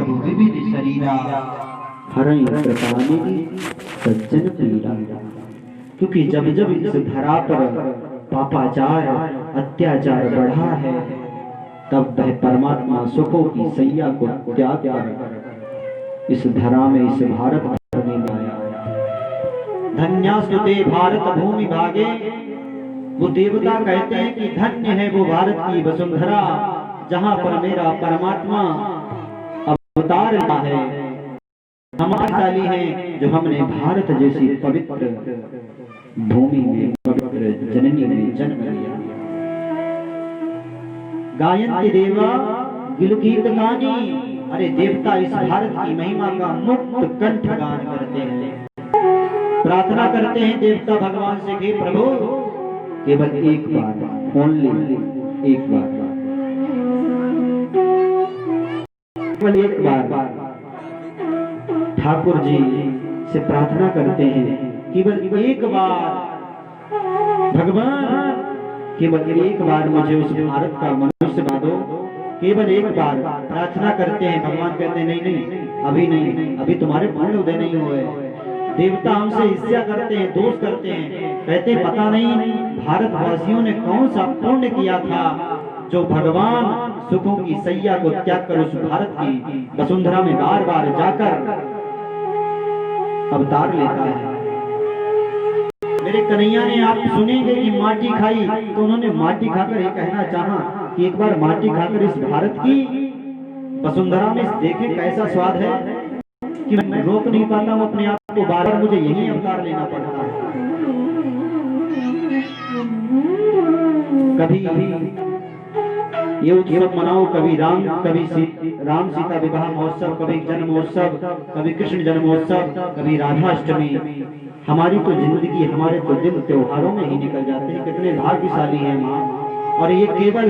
प्रभु विविध शरीरा हरई कृपानिधि सज्जन पीरा। क्योंकि जब जब इस धरा पर पापाचार अत्याचार बढ़ा है, तब वह परमात्मा सुखों की सैया को त्याग कर इस धरा में इस भारत भूमि में आया। धन्यास्तुते भारत भूमि भागे। वो देवता कहते हैं कि धन्य है वो भारत की वसुंधरा, जहां पर मेरा परमात्मा अवतार लिया है। हमारे है जो हमने भारत जैसी पवित्र भूमि में पवित्र जननी में जन्म लिया। गायन्ति देवा गिलगीत गानी। अरे देवता इस भारत की महिमा का मुक्त कंठ गान करते हैं, प्रार्थना करते हैं देवता भगवान से कि प्रभु केवल एक बार, ओनली एक बार, केवल एक बार ठाकुर जी से प्रार्थना करते हैं, केवल एक बार भगवान, केवल एक बार मुझे उस भारत का मनुष्य बना दो, केवल एक बार प्रार्थना करते हैं। भगवान कहते हैं नहीं नहीं, अभी नहीं, अभी तुम्हारे पूर्ण उदय नहीं हुए। देवता हमसे ईर्ष्या करते हैं, दोष करते हैं, कहते पता नहीं भारतवासियों ने कौन सा पुण्य किया था जो भगवान सुखों की सैया को त्याग कर उस भारत की वसुंधरा में बार बार जाकर अवतार लेता है। मेरे कन्हैया ने, आप सुनेंगे कि माटी खाई, तो उन्होंने माटी खाकर ये कहना चाहा कि एक बार माटी खाकर इस भारत की वसुंधरा में देखें कैसा स्वाद है, कि मैं रोक नहीं पाता हूं अपने आप को, बार बार मुझे यही अवतार लेना पड़ता है। कभी ये उत्सव मनाओ, कभी राम सीता विवाह महोत्सव, कभी जन्म महोत्सव, कभी कृष्ण जन्मोत्सव, कभी राधाष्टमी। हमारी तो जिंदगी, हमारे तो दिन त्योहारों में ही निकल जाते हैं। कितने भाग्यशाली हैं माँ, और ये केवल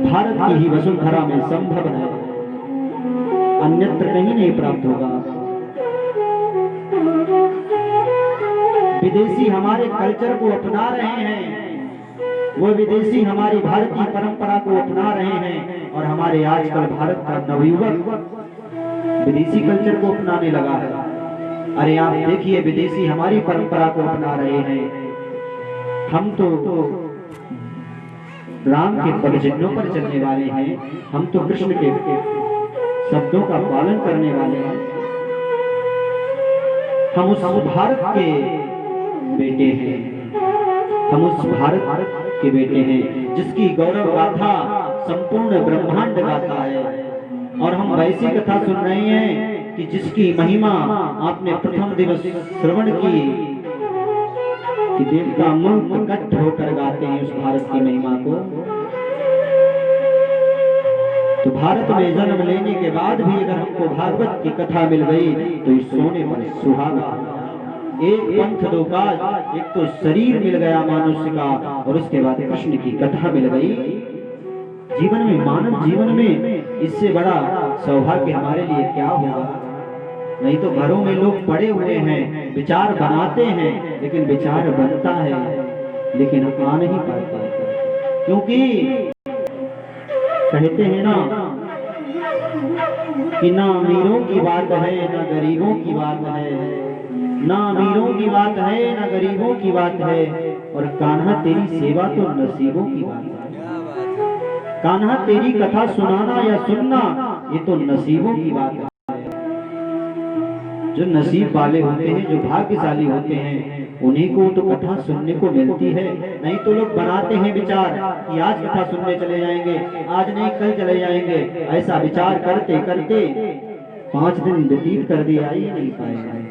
भारत की ही वसुंधरा में संभव है, अन्यत्र कहीं नहीं प्राप्त होगा। विदेशी हमारे कल्चर को अपना रहे हैं, वो विदेशी हमारी भारतीय परंपरा को अपना रहे हैं, और हमारे आजकल भारत का नवयुवक विदेशी कल्चर को अपनाने लगा है। अरे आप देखिए, विदेशी हमारी परंपरा को अपना रहे हैं। हम तो राम के पदचिन्हों पर चलने वाले हैं, हम तो कृष्ण के शब्दों का पालन करने वाले हैं। हम उस भारत के बेटे हैं, हम उस भारत के बेटे हैं जिसकी गौरव गाथा संपूर्ण ब्रह्मांड गाता है। और हम वैसी कथा सुन रहे हैं कि जिसकी महिमा आपने प्रथम दिवस श्रवण की, कि देवता मुक्त कंठ होकर गाते हैं उस भारत की महिमा को। तो भारत में जन्म लेने के बाद भी अगर हमको भागवत की कथा मिल गई तो इस सोने पर सुहागा। एक पंथ दो काज, एक तो शरीर मिल गया मनुष्य का, और उसके बाद कृष्ण की कथा मिल गई। जीवन में, मानव जीवन में इससे बड़ा सौभाग्य हमारे लिए क्या होगा। नहीं तो घरों में लोग पड़े हुए हैं, विचार बनाते हैं, लेकिन विचार बनता है लेकिन आ नहीं पाता, क्योंकि कहते हैं ना कि ना अमीरों की बात है ना गरीबों की बात है, ना अमीरों की बात है ना गरीबों की बात है, और कान्हा तेरी सेवा तो नसीबों की बात है। कान्हा तेरी कथा सुनाना या सुनना ये तो नसीबों की बात है। जो नसीब वाले होते हैं, जो भाग्यशाली होते हैं, उन्हीं को तो कथा सुनने को मिलती है। नहीं तो लोग बनाते हैं विचार कि आज कथा सुनने चले जाएंगे, आज नहीं कल चले जाएंगे। ऐसा विचार करते करते 5 दिन व्यतीत कर दिया, ही नहीं पाएंगे।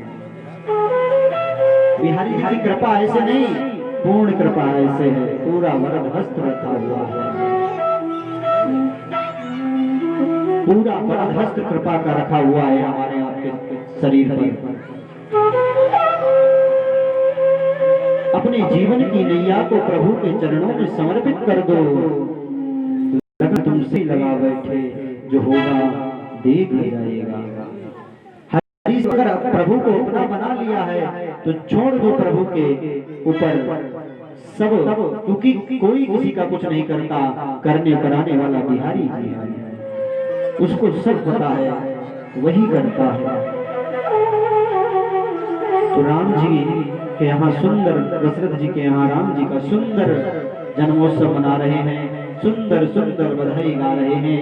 बिहारी जी की कृपा ऐसे नहीं, पूर्ण कृपा ऐसे है, पूरा वरद हस्त रखा हुआ है, पूरा वरद हस्त कृपा का रखा हुआ है हमारे आपके शरीर पर। अपने जीवन की नैया को प्रभु के चरणों में समर्पित कर दो, लगा तुमसे लगा बैठे, जो होगा देख जाएगा। हरी अगर प्रभु को अपना बना लिया है तो छोड़ दो प्रभु के ऊपर सब, क्योंकि कोई किसी का कुछ नहीं करता, करने कराने वाला बिहारी जी है। उसको सब पता है, वही करता है। तो राम जी के यहाँ सुंदर, दशरथ जी के यहाँ राम जी का सुंदर जन्मोत्सव मना रहे हैं, सुंदर सुंदर बधाई गा रहे हैं,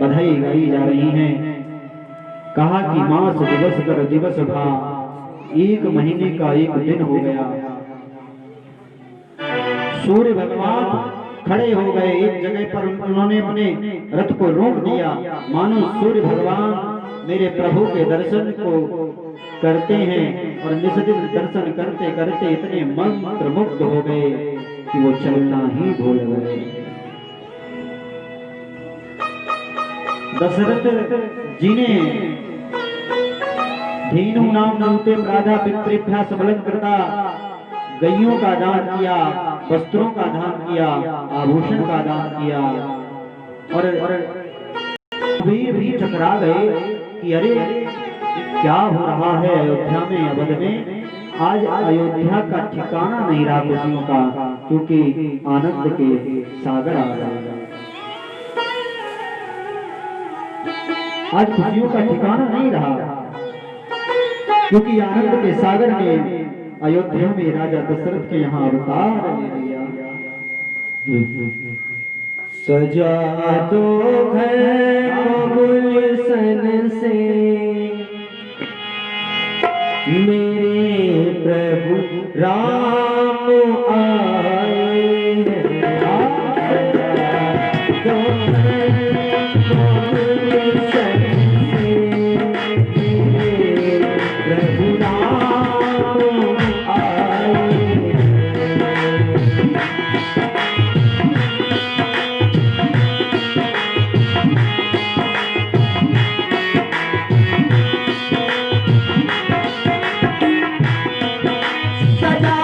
बधाई गाई जा रही हैं। कहा कि मास दिवस कर दिवस भा, एक महीने का एक दिन हो गया। सूर्य भगवान खड़े हो गए एक जगह पर, उन्होंने अपने रथ को रोक दिया, मानो सूर्य भगवान मेरे प्रभु के दर्शन को करते हैं, और निष्दिन दर्शन करते करते इतने मंत्र मुग्ध हो गए कि वो चलना ही भूल गए। दशरथ जी ने धेनु नाम नमते प्राधा पितृभ्या सबलं कृता, गैयों का दान किया, वस्त्रों का दान किया, आभूषण का दान किया, और वीर भी चकरा गए कि अरे क्या हो रहा है अयोध्या में, अवध में। आज अयोध्या का ठिकाना नहीं रहा खुशियों का, क्योंकि आनंद के सागर आ गए। आज खुशियों का ठिकाना नहीं रहा, क्योंकि आनंद के सागर ने अयोध्या में राजा दशरथ के यहाँ अवतार ले लिया। सजा दो घर को गुलशन से, मेरे प्रभु राम आए हैं। दो घर को गुलशन से, मेरे प्रभु राम आए हैं। सजा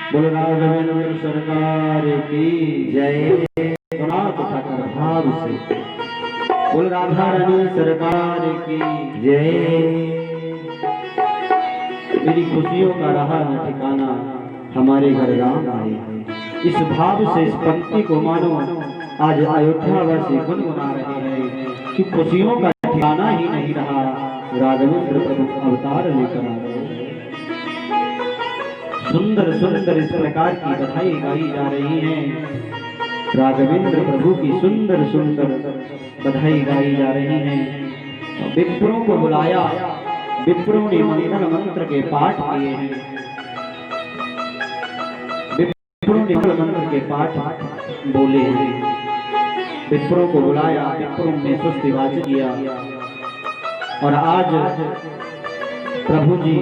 बोलो राघवेंद्र सरकार की जय। भाव से बोलो राधा रानी सरकार की जय। मेरी खुशियों का रहा न ठिकाना, हमारे घर राम आए हैं। इस भाव से इस पंक्ति को मानो आज अयोध्या वासी गुनगुना रहे हैं कि खुशियों का ठिकाना ही नहीं रहा, राघवेंद्र प्रभु अवतार लेकर आ रहे हैं। सुंदर सुंदर इस प्रकार की बधाई गाई जा रही है। राघवेंद्र प्रभु की सुंदर सुंदर बधाई गाई जा रही है। विप्रों को बुलाया, विप्रों ने मंगल मंत्र के पाठ किए हैं। विप्रों ने मंगल मंत्र के पाठ बोले हैं। विप्रों को बुलाया, विप्रों ने स्तुति वाचन किया। और आज प्रभु जी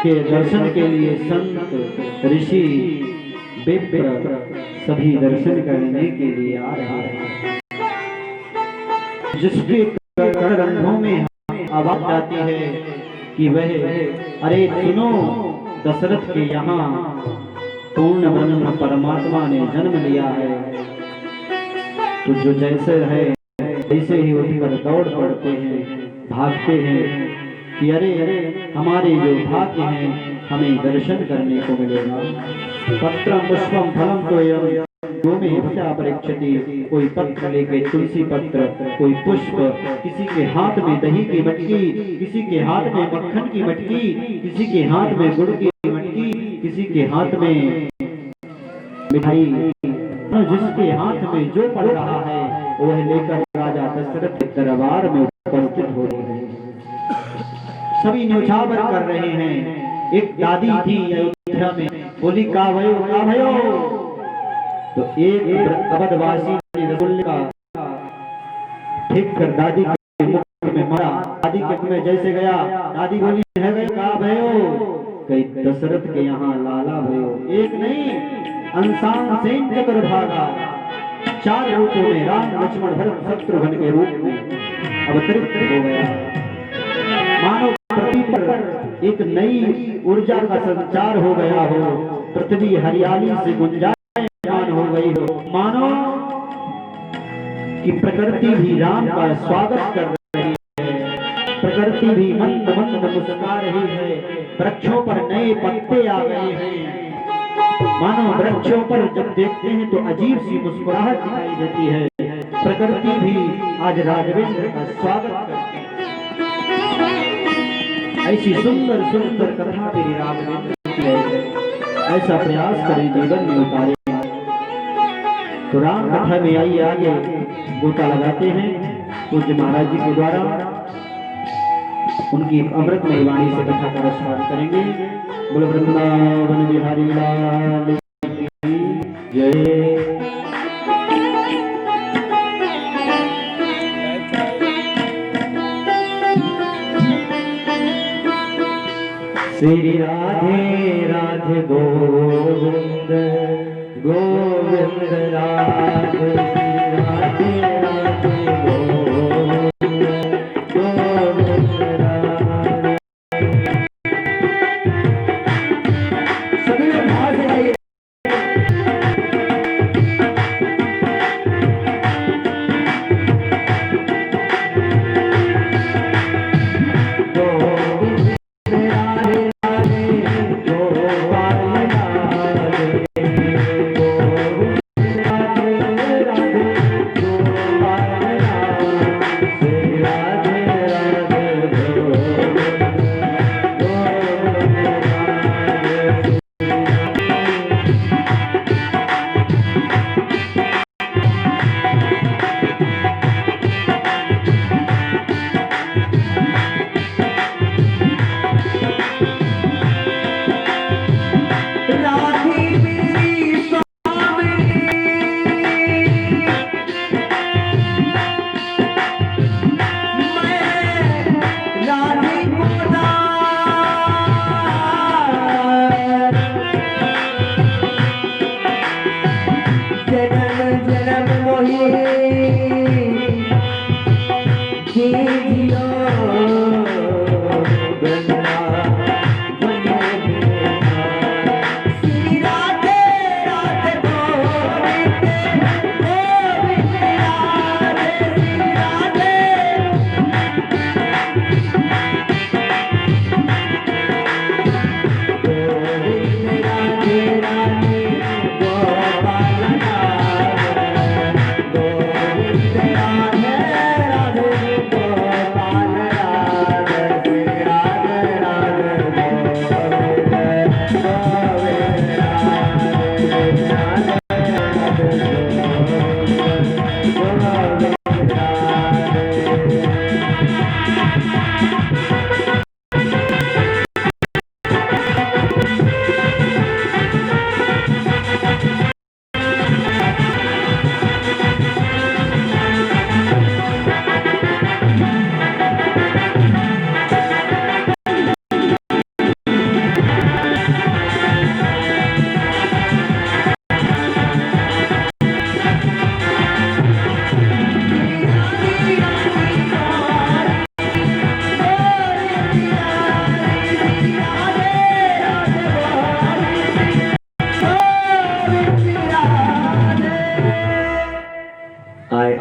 के दर्शन के लिए संत ऋषि विप्र सभी दर्शन करने के लिए आ रहे हैं। जिसके कंठों में आवाज आती है कि वह अरे सुनो, दशरथ के यहाँ पूर्ण ब्रह्म परमात्मा ने जन्म लिया है। तो जो जैसे है वैसे ही उठकर दौड़ पड़ते हैं, भागते हैं कि अरे हमारे जो भाग्य हैं हमें दर्शन करने को मिलेगा। पत्रम पुष्पम फलम तोयम जो में भक्त्या परीक्षति। कोई पत्र लेके तुलसी पत्र, कोई पुष्प, किसी के हाथ में दही की मटकी, किसी के हाथ में मक्खन की मटकी, किसी के हाथ में गुड़ की मटकी, किसी के हाथ में मिठाई। जिसके हाथ में जो पड़ रहा है वह लेकर राजा दशरथ के दरबार में उपस्थित हो रहे हैं। सभी न्योछावर कर रहे हैं। एक दादी थी अयोध्या में, बोली का भयो का भयो। तो एक अवधवासी ने रसगुल्ला फेंक कर दादी के मुख में मारा। दादी के मुख में जैसे गया, दादी बोली है गई का भयो। कई दशरथ के यहाँ लाला भयो। एक नहीं, अंसान सेन चक्र भागा। 4 रूपों में राम लक्ष्मण भरत शत्रुघ्न के रूप में अवतरित हो गया। मानो पृथ्वी पर एक नई ऊर्जा का संचार हो गया हो, पृथ्वी हरियाली से गुंजायमान हो गई हो। मानो कि प्रकृति भी राम का स्वागत कर रही है, प्रकृति भी मंद मंद मुस्कुरा रही है। वृक्षों पर नए पत्ते आ गए हैं। मानो वृक्षों पर जब देखते हैं तो अजीब सी मुस्कुराहट दिखाई देती है। प्रकृति भी आज राघवेंद्र का स्वागत करती है। ऐसी सुंदर सुंदर कथा मेरी राघवेंद्र की है। ऐसा प्रयास करें जीवन में उतारे। तो राम कथा में आइए आगे गोता लगाते हैं पूज्य महाराज जी के द्वारा। उनकी अमृतमय वाणी से कथा का रसपान करेंगे। बोलो वृंदावन बिहारी लाल की जय। श्री राधे राधे गोविंद गोविंद राधे, राधे राधे गोविंद गोविंद राधे। सभी लोग बाहर से आइए।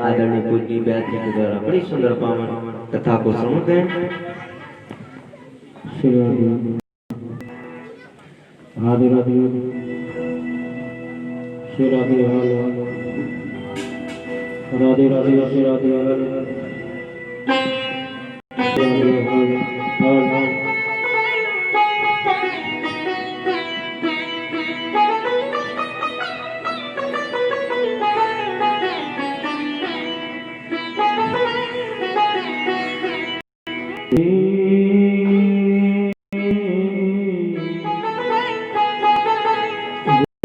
आदरणीय पूज्य व्यास जी के द्वारा बड़ी सुंदर पावन कथा को सुनते हैं। राधे राधे श्री राधे राधे राधे श्री राधे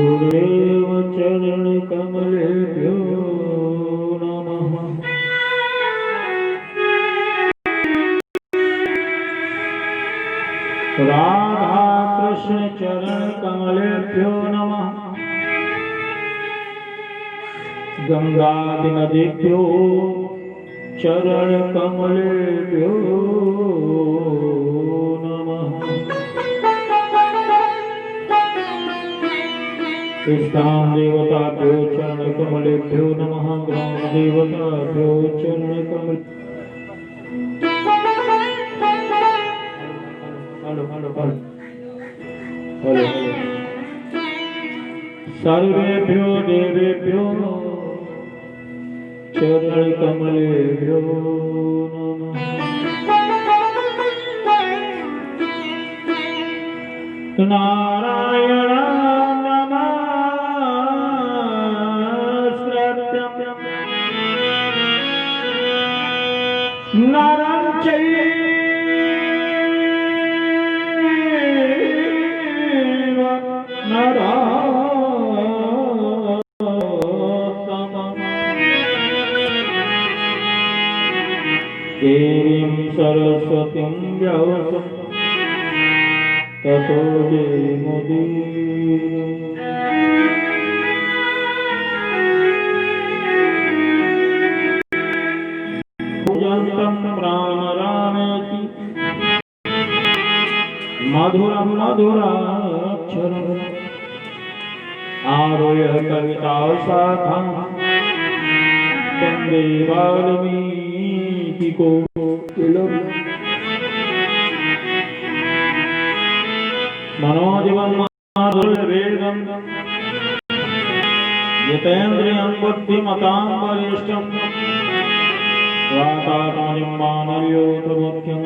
गुरुदेव चरण कमलेभ्यो नमः। राधा कृष्ण चरण कमलेभ्यो नमः। गंगादि नदीभ्यो चरण कमलेभ्यो नमः। स्थान देवताभ्यो चरण कमलेभ्यो नमः। ग्राम देवताभ्यो चरण कमल। हेलो सर्वेभ्यो देवेभ्यो चरण कमलेभ्यो नमः। नारायण नरं चैव देवीं सरस्वतीं व्यासं ततो जयमुदीरये। पूजन्तं राम रामेति मधुरं मधुराक्षरम् आरुह्य कविताशाखां वन्दे वाल्मीकिकोकिलं। मनोजवं माधुर्यवेगं जितेन्द्रियं बुद्धिमतां वरिष्ठं वातात्मजं मानवयोतमुख्यं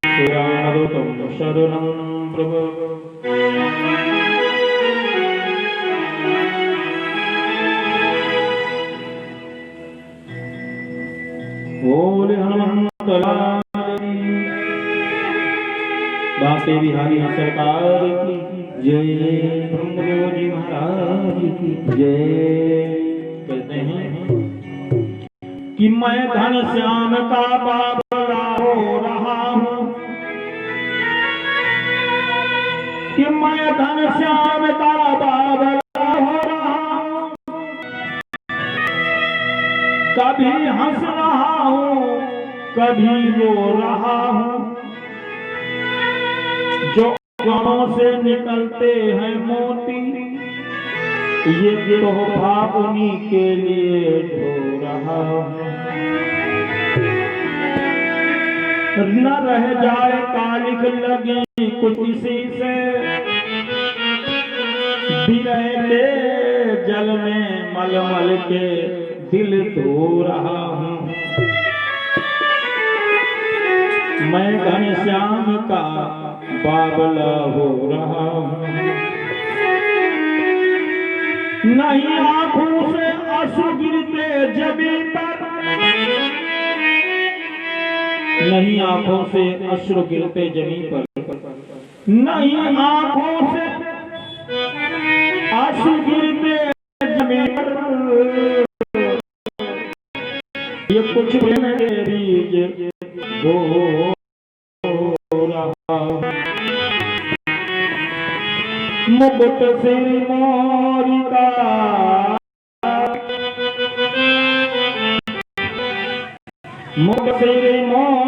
श्रीरामदूतं शरणं प्रपद्ये। बोले हनुमंत लाल की, बांके बिहारी सरकार की जय, ब्रह्मदेव जी महाराज की जय। कहते हैं कि मैं घन श्याम का बाबला हो रहा हूँ, कि मैं घन श्याम का बाबला हो रहा हूँ, कभी हंस रहा हूँ कभी रो रहा हूँ, जो कानों से निकलते हैं मोती ये तोहफा उन्हीं के लिए ढो रहा हूँ। न रह जाए कालिक लगी कुछ इसी से, बिरह के जल में मलमल के दिल धो रहा हूँ। मैं घनश्याम का बाबला हो रहा हूँ, नहीं आंखों से आंसू गिरते जमीन पर, नहीं आंखों से अश्रु गिरते जमीन पर, नहीं आंखों से आंसू गिरते जमीन पर, ये कुछ दिन के बीच हो रहा। मुकुट सिर मोरी का, मुकुट सिर मोरी